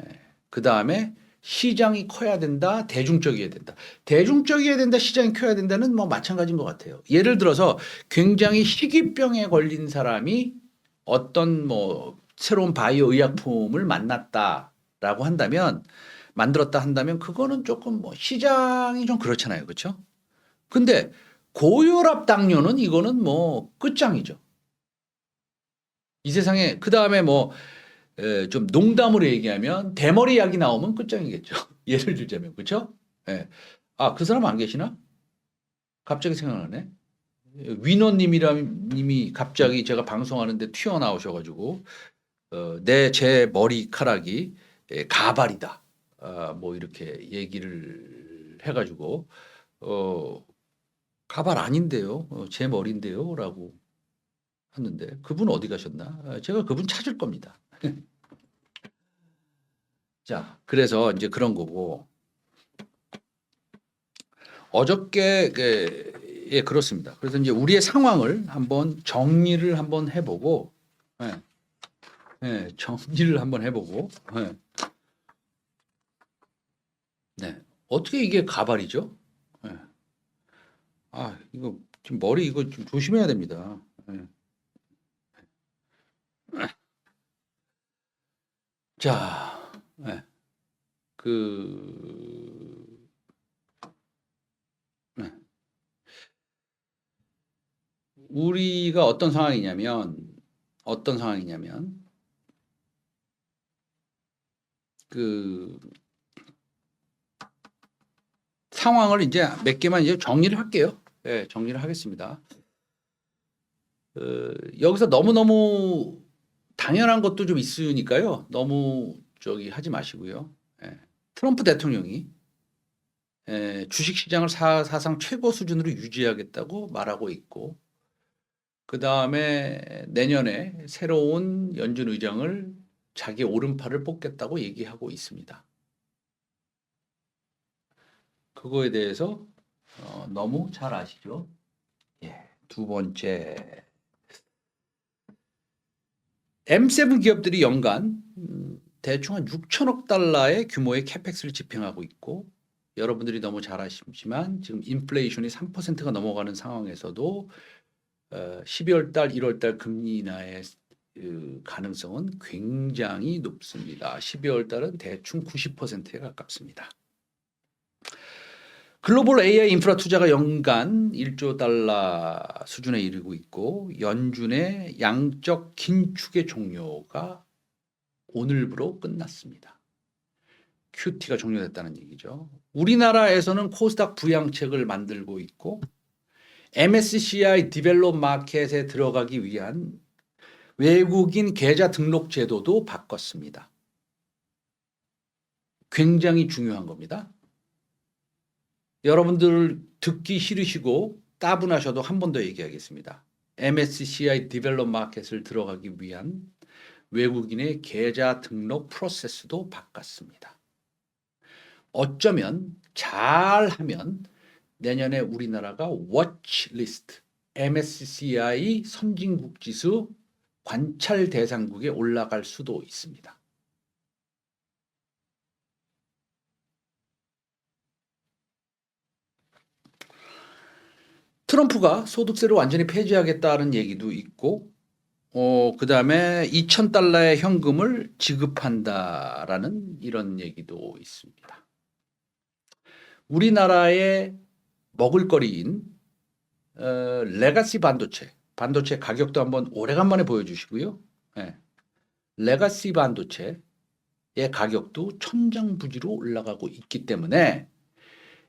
예. 그다음에 시장이 커야 된다. 대중적이어야 된다. 대중적이어야 된다. 시장이 커야 된다는 뭐 마찬가지인 것 같아요. 예를 들어서 굉장히 희귀병에 걸린 사람이 어떤 뭐 새로운 바이오 의약품을 만났다라고 한다면 만들었다 한다면 그거는 조금 뭐 시장이 좀 그렇잖아요. 그렇죠? 근데 고혈압 당뇨는 이거는 뭐 끝장이죠. 이 세상에 그다음에 뭐 좀 농담으로 얘기하면 대머리 약이 나오면 끝장이겠죠. 예를 들자면 그렇죠? 예. 그 사람 안 계시나? 갑자기 생각나네. 위너님이 갑자기 제가 방송하는데 튀어나오셔가지고 제 머리카락이 가발이다. 뭐 이렇게 얘기를 해가지고 가발 아닌데요. 제 머리인데요라고 했는데 그분 어디 가셨나? 제가 그분 찾을 겁니다. 자, 그래서 이제 그런 거고 어저께 예, 그렇습니다. 그래서 이제 우리의 상황을 한번 정리를 한번 해보고 예, 정리를 한번 해보고 예. 네, 어떻게 이게 가발이죠? 예. 이거 지금 머리 이거 좀 조심해야 됩니다. 예. 자, 예. 예. 우리가 어떤 상황이냐면 그 상황을 이제 몇 개만 이제 정리를 할게요. 네, 정리를 하겠습니다. 여기서 너무너무 당연한 것도 좀 있으니까요. 너무 하지 마시고요. 예. 트럼프 대통령이 주식시장을 사상 최고 수준으로 유지하겠다고 말하고 있고 그 다음에 내년에 새로운 연준 의장을 자기 오른팔을 뽑겠다고 얘기하고 있습니다. 그거에 대해서 너무 잘 아시죠? 예. 두 번째, M7 기업들이 연간 대충 한 6천억 달러의 규모의 캐펙스를 집행하고 있고 여러분들이 너무 잘 아시지만 지금 인플레이션이 3%가 넘어가는 상황에서도 12월 달, 1월 달 금리 인하의 가능성은 굉장히 높습니다. 12월 달은 대충 90%에 가깝습니다. 글로벌 AI 인프라 투자가 연간 1조 달러 수준에 이르고 있고 연준의 양적 긴축의 종료가 오늘부로 끝났습니다. QT가 종료됐다는 얘기죠. 우리나라에서는 코스닥 부양책을 만들고 있고 MSCI 디벨롭 마켓에 들어가기 위한 외국인 계좌 등록 제도도 바꿨습니다. 굉장히 중요한 겁니다. 여러분들 듣기 싫으시고 따분하셔도 한 번 더 얘기하겠습니다. MSCI 디벨롭 마켓을 들어가기 위한 외국인의 계좌 등록 프로세스도 바꿨습니다. 어쩌면 잘하면 내년에 우리나라가 워치리스트 MSCI 선진국 지수 관찰 대상국에 올라갈 수도 있습니다. 트럼프가 소득세를 완전히 폐지하겠다는 얘기도 있고 그다음에 2,000달러의 현금을 지급한다라는 이런 얘기도 있습니다. 우리나라의 먹을거리인 레가시 반도체 가격도 한번 오래간만에 보여주시고요. 예. 레가시 반도체의 가격도 천정부지로 올라가고 있기 때문에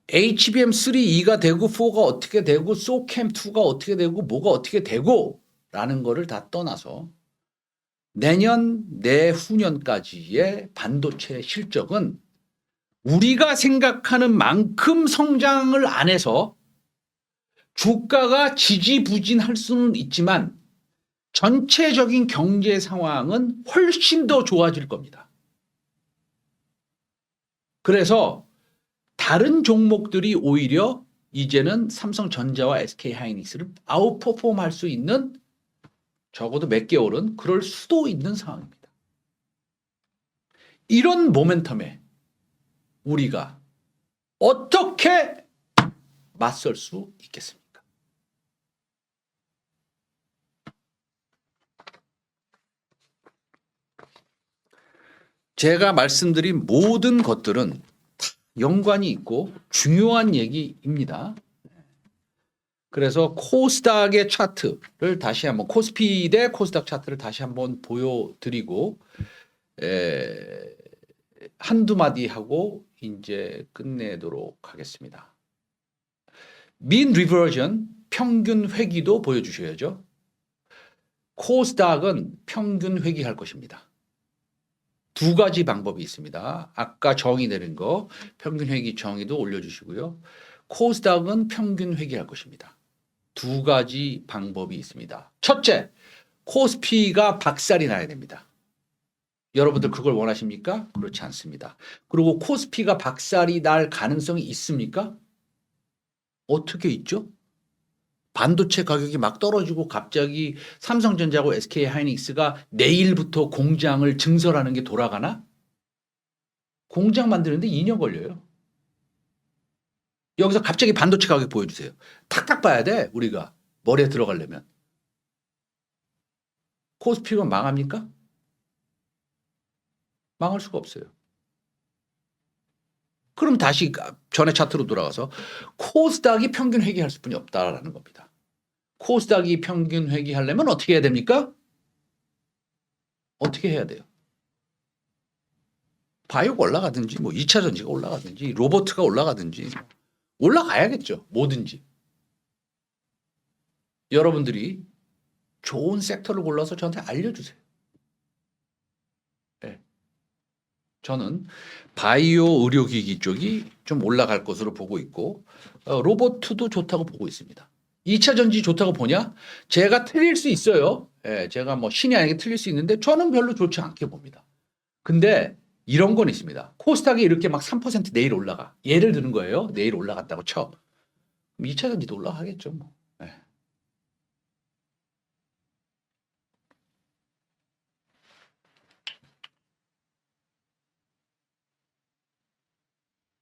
HBM3E가 되고 4가 어떻게 되고 SOCAMM2가 어떻게 되고 뭐가 어떻게 되고 라는 거를 다 떠나서 내년 내후년까지의 반도체 실적은 우리가 생각하는 만큼 성장을 안 해서 주가가 지지부진할 수는 있지만 전체적인 경제 상황은 훨씬 더 좋아질 겁니다. 그래서 다른 종목들이 오히려 이제는 삼성전자와 SK하이닉스를 아웃퍼폼할 수 있는 적어도 몇 개월은 그럴 수도 있는 상황입니다. 이런 모멘텀에 우리가 어떻게 맞설 수 있겠습니까? 제가 말씀드린 모든 것들은 연관이 있고 중요한 얘기입니다. 그래서 코스닥의 차트를 다시 한번 코스피 대 코스닥 차트를 다시 한번 보여드리고 한두 마디 하고 이제 끝내도록 하겠습니다. 민 리버전 평균 회귀도 보여주셔야죠. 코스닥은 평균 회귀할 것입니다. 두 가지 방법이 있습니다. 아까 정의 내린 거 평균 회귀 정의도 올려주시고요. 코스닥은 평균 회귀할 것입니다. 두 가지 방법이 있습니다. 첫째, 코스피가 박살이 나야 됩니다. 여러분들 그걸 원하십니까? 그렇지 않습니다. 그리고 코스피가 박살이 날 가능성이 있습니까? 어떻게 있죠? 반도체 가격이 막 떨어지고 갑자기 삼성전자하고 SK하이닉스가 내일부터 공장을 증설하는 게 돌아가나? 공장 만드는데 2년 걸려요. 여기서 갑자기 반도체 가격 보여주세요. 탁탁 봐야 돼, 우리가. 머리에 들어가려면. 코스피가 망합니까? 망할 수가 없어요. 그럼 다시 전에 차트로 돌아가서 코스닥이 평균 회귀할 수뿐이 없다라는 겁니다. 코스닥이 평균 회귀하려면 어떻게 해야 됩니까? 어떻게 해야 돼요? 바이오가 올라가든지 뭐 2차 전지가 올라가든지 로보트가 올라가든지 올라가야겠죠. 뭐든지. 여러분들이 좋은 섹터를 골라서 저한테 알려주세요. 네. 저는 바이오 의료기기 쪽이 좀 올라갈 것으로 보고 있고 로보트도 좋다고 보고 있습니다. 2차 전지 좋다고 보냐? 제가 틀릴 수 있어요. 예, 제가 뭐 신이 아니게 틀릴 수 있는데 저는 별로 좋지 않게 봅니다. 근데 이런 건 있습니다. 코스닥이 이렇게 막 3% 내일 올라가. 예를 드는 거예요. 내일 올라갔다고 쳐. 2차 전지도 올라가겠죠. 뭐. 예.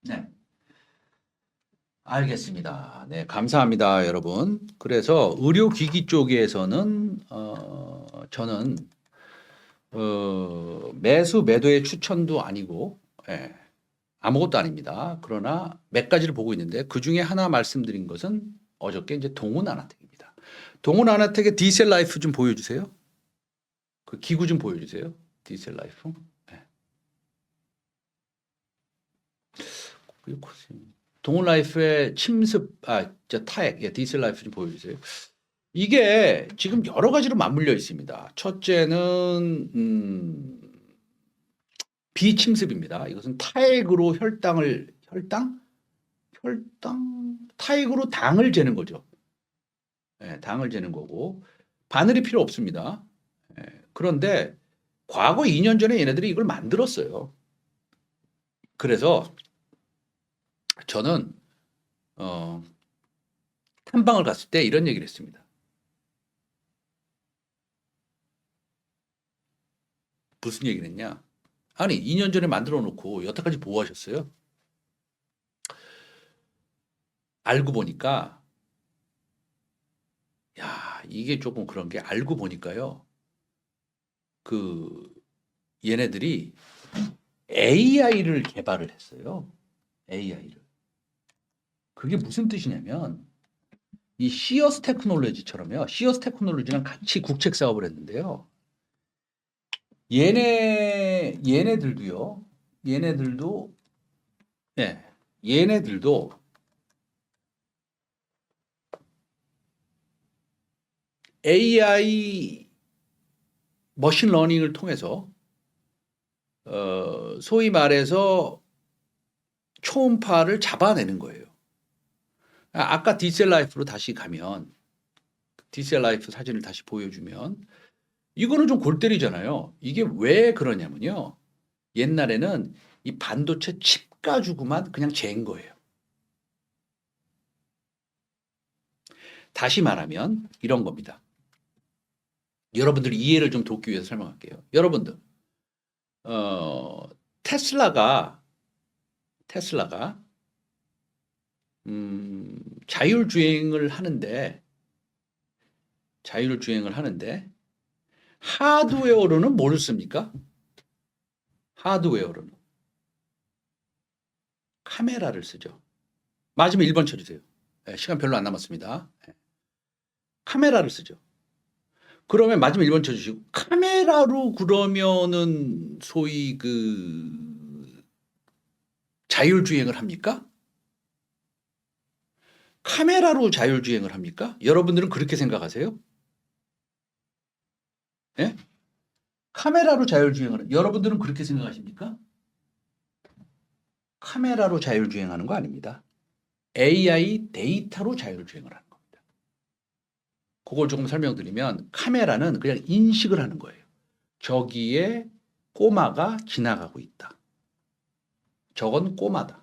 네. 알겠습니다. 네, 감사합니다, 여러분. 그래서 의료기기 쪽에서는 저는 매수 매도의 추천도 아니고 예, 아무것도 아닙니다. 그러나 몇 가지를 보고 있는데 그 중에 하나 말씀드린 것은 어저께 이제 동훈 아나텍입니다. 동훈 아나텍의 디셀 라이프 좀 보여주세요. 그 기구 좀 보여주세요. 디셀 라이프. 예. 동훈 라이프의 침습, 타액, 예, 디셀 라이프 좀 보여주세요. 이게 지금 여러 가지로 맞물려 있습니다. 첫째는 비침습입니다. 이것은 타액으로 타액으로 당을 재는 거죠. 예, 당을 재는 거고 바늘이 필요 없습니다. 예, 그런데 과거 2년 전에 얘네들이 이걸 만들었어요. 그래서 저는 탐방을 갔을 때 이런 얘기를 했습니다. 무슨 얘기를 했냐? 아니 2년 전에 만들어 놓고 여태까지 뭐 하셨어요? 알고 보니까 야 이게 조금 그런 게 알고 보니까요. 그 얘네들이 AI를 개발을 했어요. AI를. 그게 무슨 뜻이냐면 이 시어스 테크놀로지처럼요. 시어스 테크놀로지랑 같이 국책 사업을 했는데요. 얘네들도요. 얘네들도 AI 머신 러닝을 통해서 소위 말해서 초음파를 잡아내는 거예요. 아까 디셀 라이프로 다시 가면 디셀 라이프 사진을 다시 보여주면 이거는 좀 골 때리잖아요. 이게 왜 그러냐면요. 옛날에는 이 반도체 칩 가지고만 그냥 잰 거예요. 다시 말하면 이런 겁니다. 여러분들 이해를 좀 돕기 위해서 설명할게요. 여러분들 테슬라가 자율주행을 하는데 하드웨어로는 뭘 씁니까? 하드웨어로는 카메라를 쓰죠. 맞으면 1번 쳐주세요. 네, 시간 별로 안 남았습니다. 네. 카메라를 쓰죠. 그러면 맞으면 1번 쳐주시고 카메라로 그러면은 소위 그 자율주행을 합니까? 카메라로 자율주행을 합니까? 여러분들은 그렇게 생각하세요? 예? 카메라로 자율주행을 여러분들은 그렇게 생각하십니까? 카메라로 자율주행하는 거 아닙니다. AI 데이터로 자율주행을 하는 겁니다. 그걸 조금 설명드리면 카메라는 그냥 인식을 하는 거예요. 저기에 꼬마가 지나가고 있다. 저건 꼬마다.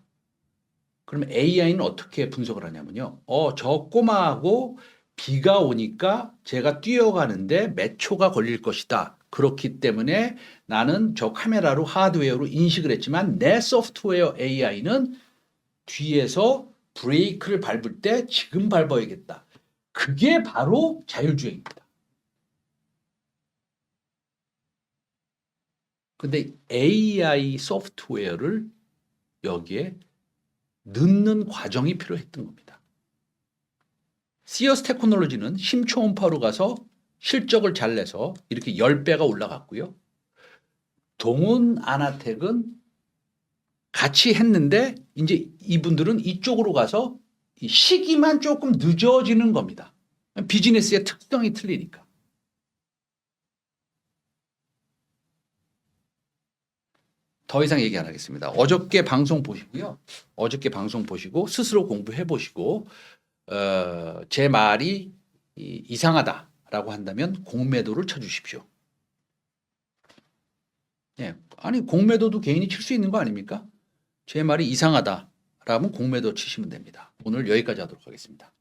그러면 AI는 어떻게 분석을 하냐면요. 저 꼬마하고 비가 오니까 제가 뛰어가는데 몇 초가 걸릴 것이다. 그렇기 때문에 나는 저 카메라로 하드웨어로 인식을 했지만 내 소프트웨어 AI는 뒤에서 브레이크를 밟을 때 지금 밟아야겠다. 그게 바로 자율주행입니다. 근데 AI 소프트웨어를 여기에 넣는 과정이 필요했던 겁니다. 시어스 테크놀로지는 심초음파로 가서 실적을 잘 내서 이렇게 10배가 올라갔고요. 동훈 아나텍은 같이 했는데 이제 이분들은 이쪽으로 가서 시기만 조금 늦어지는 겁니다. 비즈니스의 특성이 틀리니까. 더 이상 얘기 안 하겠습니다. 어저께 방송 보시고요. 어저께 방송 보시고 스스로 공부해 보시고 제 말이 이상하다라고 한다면 공매도를 쳐주십시오. 예, 아니 공매도도 개인이 칠 수 있는 거 아닙니까? 제 말이 이상하다라면 공매도 치시면 됩니다. 오늘 여기까지 하도록 하겠습니다.